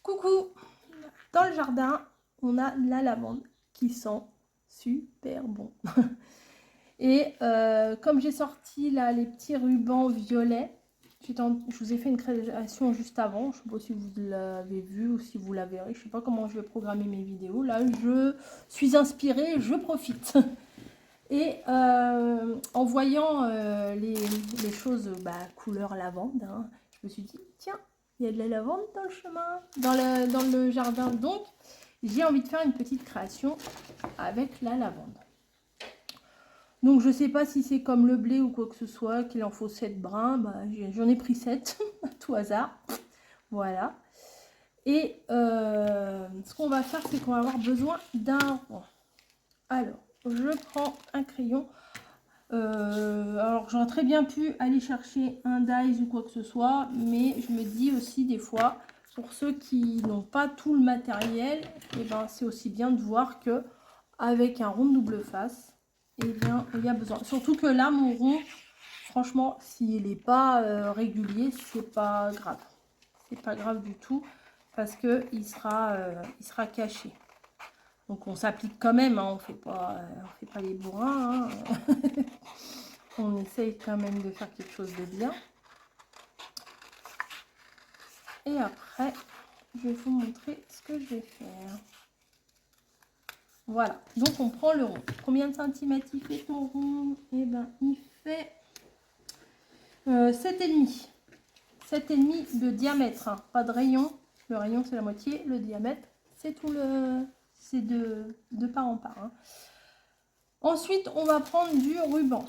Coucou! Dans le jardin, on a la lavande qui sent super bon. Et comme j'ai sorti là les petits rubans violets, je vous ai fait une création juste avant. Je ne sais pas si vous l'avez vu ou si vous la verrez. Je ne sais pas comment je vais programmer mes vidéos. Là, je suis inspirée, je profite. Et en voyant les choses couleur lavande, hein, je me suis dit, tiens, il y a de la lavande dans le chemin, dans le jardin. Donc, j'ai envie de faire une petite création avec la lavande. Donc, je ne sais pas si c'est comme le blé ou quoi que ce soit, qu'il en faut 7 brins. J'en ai pris 7, à tout hasard. Voilà. Et ce qu'on va faire, c'est qu'on va avoir besoin d'un rond. Alors, je prends un crayon. Alors j'aurais très bien pu aller chercher un dies ou quoi que ce soit, mais je me dis aussi des fois, pour ceux qui n'ont pas tout le matériel, et ben c'est aussi bien de voir que avec un rond de double face, et bien il y a besoin. Surtout que là mon rond, franchement, s'il n'est pas régulier, c'est pas grave. C'est pas grave du tout parce que il sera caché. Donc on s'applique quand même, hein, on fait pas les bourrins. Hein. On essaye quand même de faire quelque chose de bien. Et après, je vais vous montrer ce que je vais faire. Voilà, donc on prend le rond. Combien de centimètres il fait ton rond? Eh ben, il fait 7,5. 7,5 de diamètre, hein. Pas de rayon. Le rayon, c'est la moitié. Le diamètre, c'est tout le... C'est de part en part. Hein. Ensuite, on va prendre du ruban.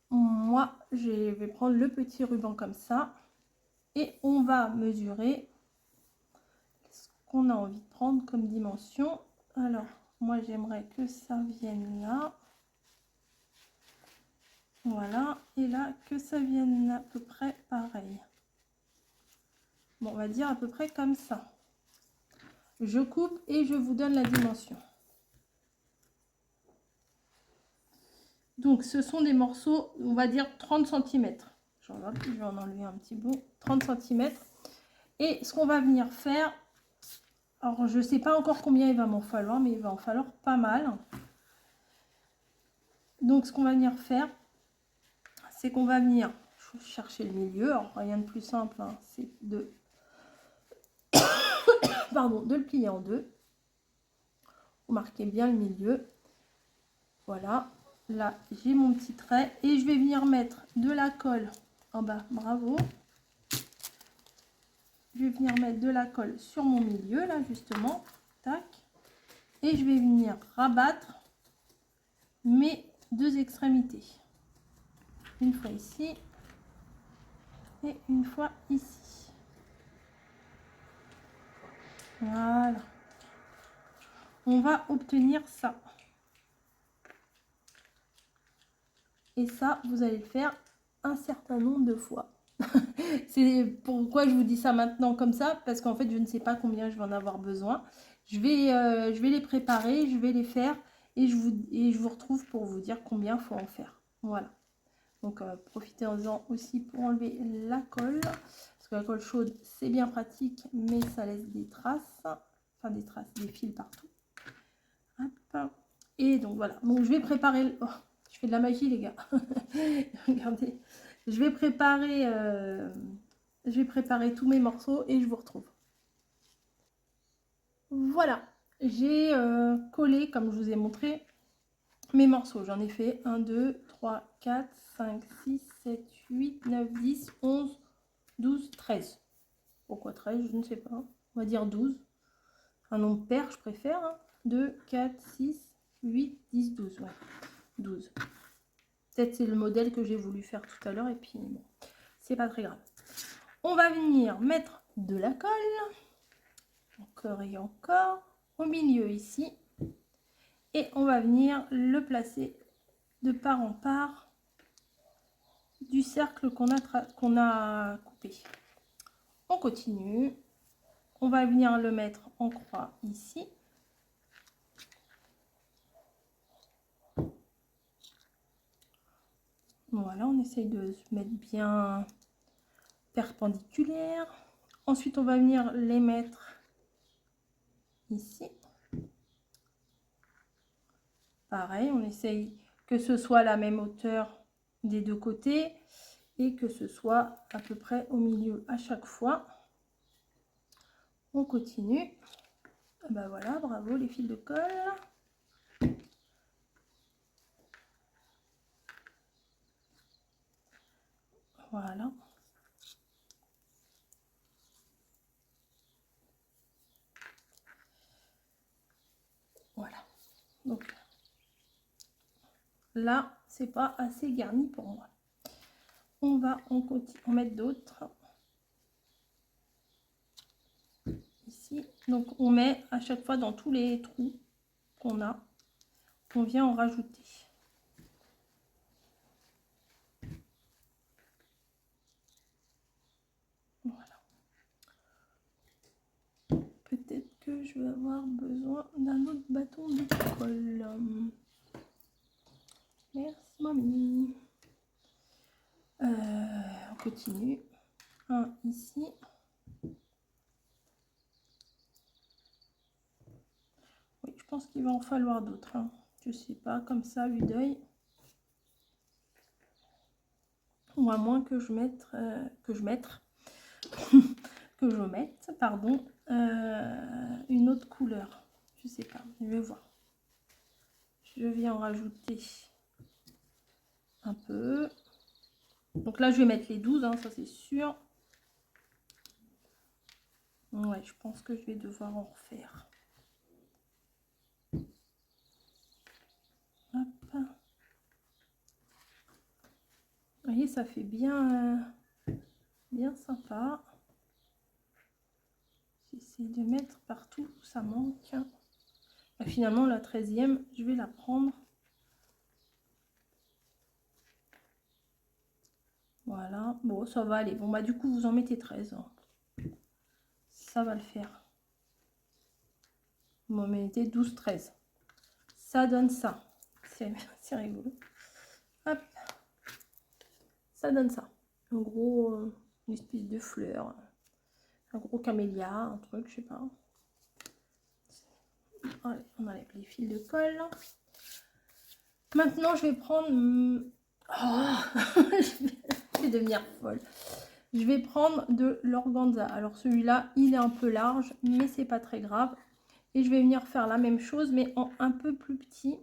Moi, je vais prendre le petit ruban comme ça. Et on va mesurer ce qu'on a envie de prendre comme dimension. Alors, moi, j'aimerais que ça vienne là. Voilà. Et là, que ça vienne à peu près pareil. Bon, on va dire à peu près comme ça. Je coupe et je vous donne la dimension. Donc, ce sont des morceaux, on va dire 30 cm. Je vais en enlever un petit bout. 30 cm. Et ce qu'on va venir faire, alors je ne sais pas encore combien il va m'en falloir, mais il va en falloir pas mal. Donc, ce qu'on va venir faire, c'est qu'on va venir chercher le milieu. Alors, rien de plus simple, hein, c'est de... Pardon, de le plier en deux. Vous marquez bien le milieu. Voilà. Là, j'ai mon petit trait. Et je vais venir mettre de la colle en bas. Bravo. Je vais venir mettre de la colle sur mon milieu, là, justement. Tac. Et je vais venir rabattre mes deux extrémités. Une fois ici. Et une fois ici. Voilà. On va obtenir ça. Et ça, vous allez le faire un certain nombre de fois. C'est pourquoi je vous dis ça maintenant comme ça, parce qu'en fait, je ne sais pas combien je vais en avoir besoin. Je vais les préparer, je vais les faire et je vous retrouve pour vous dire combien il faut en faire. Voilà. Donc, profitez-en aussi pour enlever la colle. Parce que la colle chaude, c'est bien pratique, mais ça laisse des traces. Enfin, des traces, des fils partout. Hop. Et donc, voilà. Donc, je vais préparer... Oh, je fais de la magie, les gars. Regardez. Je vais préparer tous mes morceaux et je vous retrouve. Voilà. J'ai collé, comme je vous ai montré, mes morceaux. J'en ai fait 1, 2, 3, 4, 5, 6, 7, 8, 9, 10, 11, 12, 13. Pourquoi 13? Je ne sais pas. On va dire 12. Un nombre pair, je préfère. Hein. 2, 4, 6, 8, 10, 12. Ouais. 12. Peut-être c'est le modèle que j'ai voulu faire tout à l'heure et puis bon, c'est pas très grave. On va venir mettre de la colle, encore et encore, au milieu ici. Et on va venir le placer de part en part du cercle qu'on a coupé. On continue. On va venir le mettre en croix ici. Voilà, on essaye de se mettre bien perpendiculaire. Ensuite, on va venir les mettre ici. Pareil, on essaye que ce soit la même hauteur des deux côtés et que ce soit à peu près au milieu à chaque fois. On continue. Ben voilà, bravo les fils de colle. Voilà. Voilà. Donc là, c'est pas assez garni pour moi. On va en mettre d'autres. Ici. Donc on met à chaque fois dans tous les trous qu'on a, on vient en rajouter. Voilà. Peut-être que je vais avoir besoin d'un autre bâton de colle. Merci mamie. On continue. Un ici. Oui, je pense qu'il va en falloir d'autres. Hein. Je sais pas, comme ça, vue d'œil. Ou à moins que je mette, pardon, une autre couleur. Je sais pas, je vais voir. Je viens en rajouter un peu. Donc là, je vais mettre les 12, hein, ça c'est sûr. Ouais, je pense que je vais devoir en refaire. Hop. Vous voyez, ça fait bien, bien sympa. J'essaie de mettre partout où ça manque. Et finalement, la 13e, je vais la prendre. Voilà, bon, ça va aller. Bon, bah du coup, vous en mettez 13. Hein. Ça va le faire. Vous en mettez 12, 13. Ça donne ça. C'est rigolo. Hop. Ça donne ça. En gros, une espèce de fleur. Un gros camélia, un truc, je sais pas. Allez, on enlève les fils de colle. Maintenant, je vais prendre... Oh je vais devenir folle. Je vais prendre de l'organza. Alors celui-là, il est un peu large, mais c'est pas très grave. Et je vais venir faire la même chose, mais en un peu plus petit.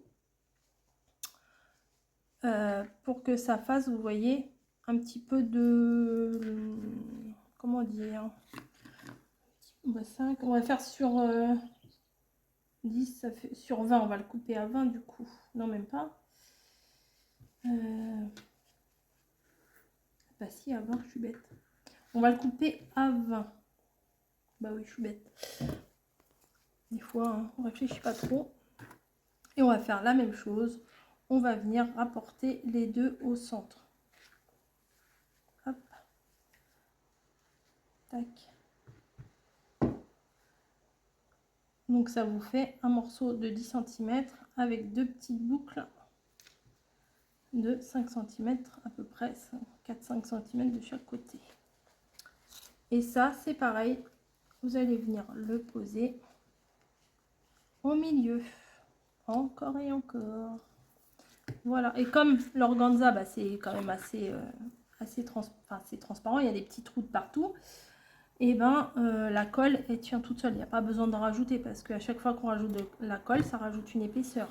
Pour que ça fasse, vous voyez, un petit peu de... Comment dire, 5, on va faire sur 10, ça fait sur 20, on va le couper à 20 du coup. Non, même pas. Bah si, à 20, je suis bête. On va le couper à 20. Bah oui, je suis bête. Des fois, hein, on réfléchit pas trop. Et on va faire la même chose. On va venir rapporter les deux au centre. Hop. Tac. Donc ça vous fait un morceau de 10 cm avec deux petites boucles de 5 cm à peu près, 4-5 cm de chaque côté. Et ça c'est pareil, vous allez venir le poser au milieu, encore et encore. Voilà, et comme l'organza, bah, c'est quand même assez transparent, il y a des petits trous de partout. Et ben la colle elle tient toute seule, il n'y a pas besoin de rajouter parce qu'à chaque fois qu'on rajoute de la colle, ça rajoute une épaisseur.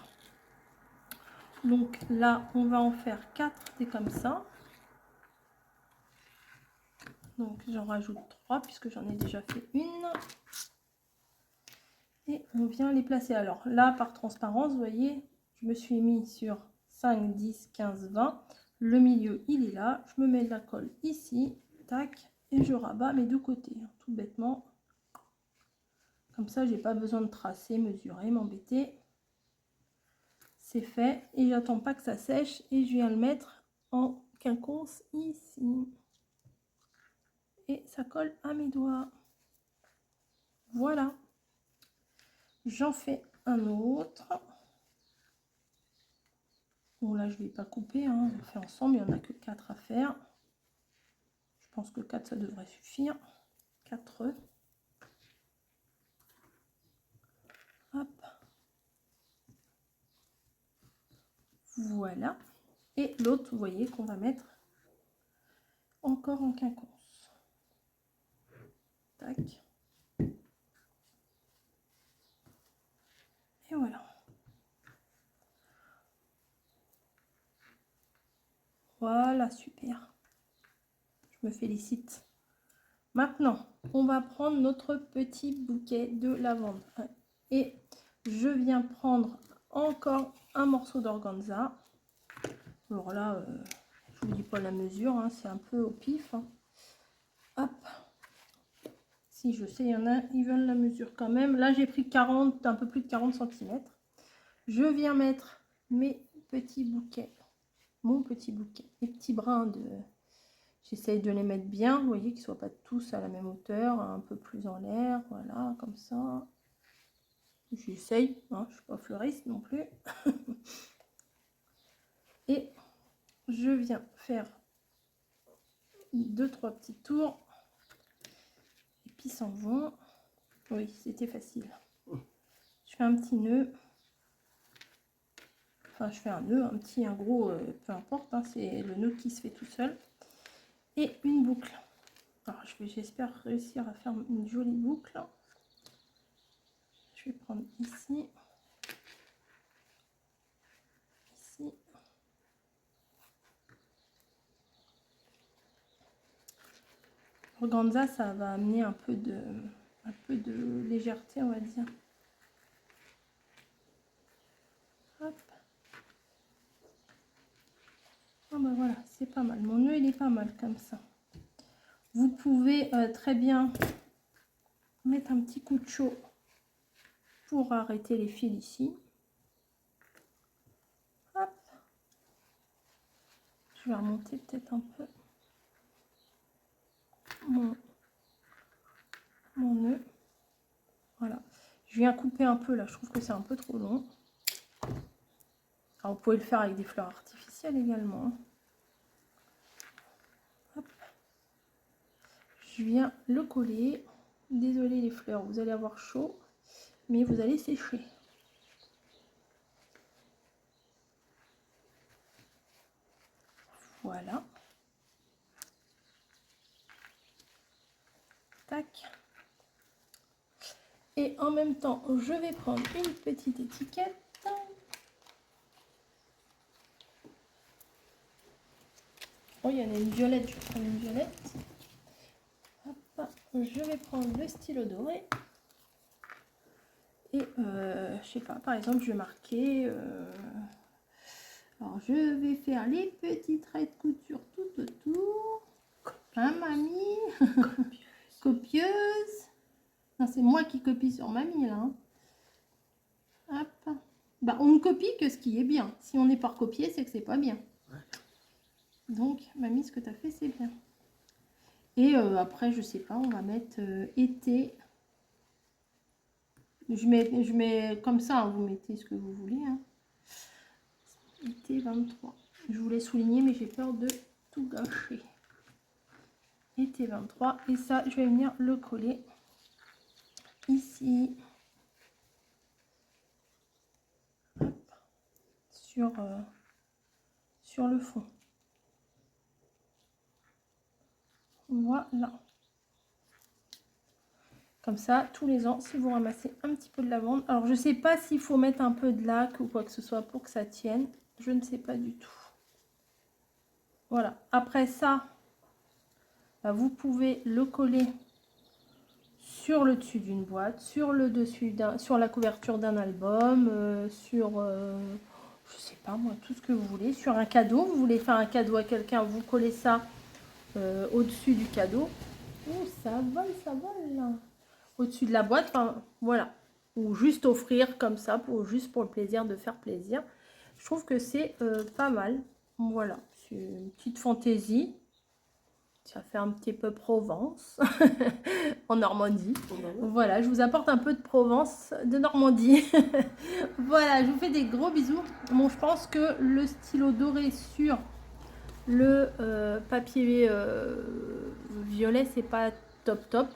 Donc là, on va en faire 4 des comme ça. Donc j'en rajoute 3 puisque j'en ai déjà fait une. Et on vient les placer. Alors là, par transparence, vous voyez, je me suis mis sur 5, 10, 15, 20. Le milieu, il est là. Je me mets de la colle ici. Tac. Et je rabats mes deux côtés. Tout bêtement. Comme ça, j'ai pas besoin de tracer, mesurer, m'embêter. C'est fait. Et j'attends pas que ça sèche. Et je viens le mettre en quinconce ici. Et ça colle à mes doigts. Voilà. J'en fais un autre. Bon, là, je ne vais pas couper. Hein. On fait ensemble. Il n'y en a que 4 à faire. Je pense que 4, ça devrait suffire. 4. Hop. Voilà. Et l'autre, vous voyez qu'on va mettre encore en quinconce. Tac. Et voilà. Voilà, super. Je me félicite. Maintenant, on va prendre notre petit bouquet de lavande. Et je viens prendre encore un morceau d'organza. Alors là, je ne vous dis pas la mesure, hein, c'est un peu au pif. Hein. Hop. Si je sais, il y en a, ils veulent la mesure quand même. Là, j'ai pris 40, un peu plus de 40 cm. Je viens mettre mes petits bouquets. Mon petit bouquet. Les petits brins de... J'essaye de les mettre bien, vous voyez, qu'ils ne soient pas tous à la même hauteur, un peu plus en l'air, voilà, comme ça. J'essaye, hein, je ne suis pas fleuriste non plus. Et je viens faire 2-3 petits tours. Et puis s'en vont. Oui, c'était facile. Je fais un petit nœud. Enfin, je fais un nœud, un petit, un gros, peu importe, hein, c'est le nœud qui se fait tout seul. Et une boucle. Alors, j'espère réussir à faire une jolie boucle. Je vais prendre ici. Ici. Organza, ça va amener un peu de légèreté, on va dire. Hop. Ah ben voilà, c'est pas mal. Mon nœud, il est pas mal comme ça. Vous pouvez très bien mettre un petit coup de chaud pour arrêter les fils ici. Hop. Je vais remonter peut-être un peu mon nœud. Voilà. Je viens couper un peu là, je trouve que c'est un peu trop long. Alors, vous pouvez le faire avec des fleurs artificielles également. Hop. Je viens le coller. Désolé les fleurs, vous allez avoir chaud, mais vous allez sécher. Voilà. Tac. Et en même temps, je vais prendre une petite étiquette. Oh, il y en a une violette, je vais prendre une violette. Hop, je vais prendre le stylo doré. Et je sais pas, par exemple, je vais marquer... alors, je vais faire les petits traits de couture tout autour. Hein, mamie? Copieuse. Non, c'est moi qui copie sur mamie, là. Hein. Hop. Bah, on ne copie que ce qui est bien. Si on n'est pas recopié, c'est que c'est pas bien. Donc, mamie, ce que tu as fait, c'est bien. Et après, je sais pas, on va mettre été. Je mets comme ça, hein, vous mettez ce que vous voulez. Hein. Été 23. Je voulais souligner, mais j'ai peur de tout gâcher. Été 23. Et ça, je vais venir le coller ici. Hop. Sur le fond. Voilà. Comme ça, tous les ans, si vous ramassez un petit peu de lavande. Alors, je ne sais pas s'il faut mettre un peu de laque ou quoi que ce soit pour que ça tienne. Je ne sais pas du tout. Voilà. Après ça, bah, vous pouvez le coller sur le dessus d'une boîte, sur le dessus sur la couverture d'un album, je sais pas moi, tout ce que vous voulez, sur un cadeau. Vous voulez faire un cadeau à quelqu'un, vous collez ça au-dessus du cadeau. Oh, ça vole au-dessus de la boîte, enfin, voilà. Ou juste offrir comme ça, juste pour le plaisir de faire plaisir. Je trouve que c'est pas mal. Voilà, c'est une petite fantaisie. Ça fait un petit peu Provence, en Normandie. Voilà, je vous apporte un peu de Provence, de Normandie. Voilà, je vous fais des gros bisous. Bon, je pense que le stylo doré sur le papier violet, c'est pas top top.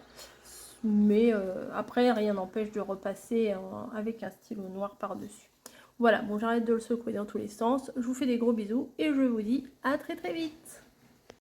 Mais après, rien n'empêche de repasser avec un stylo noir par-dessus. Voilà, bon, j'arrête de le secouer dans tous les sens. Je vous fais des gros bisous et je vous dis à très très vite.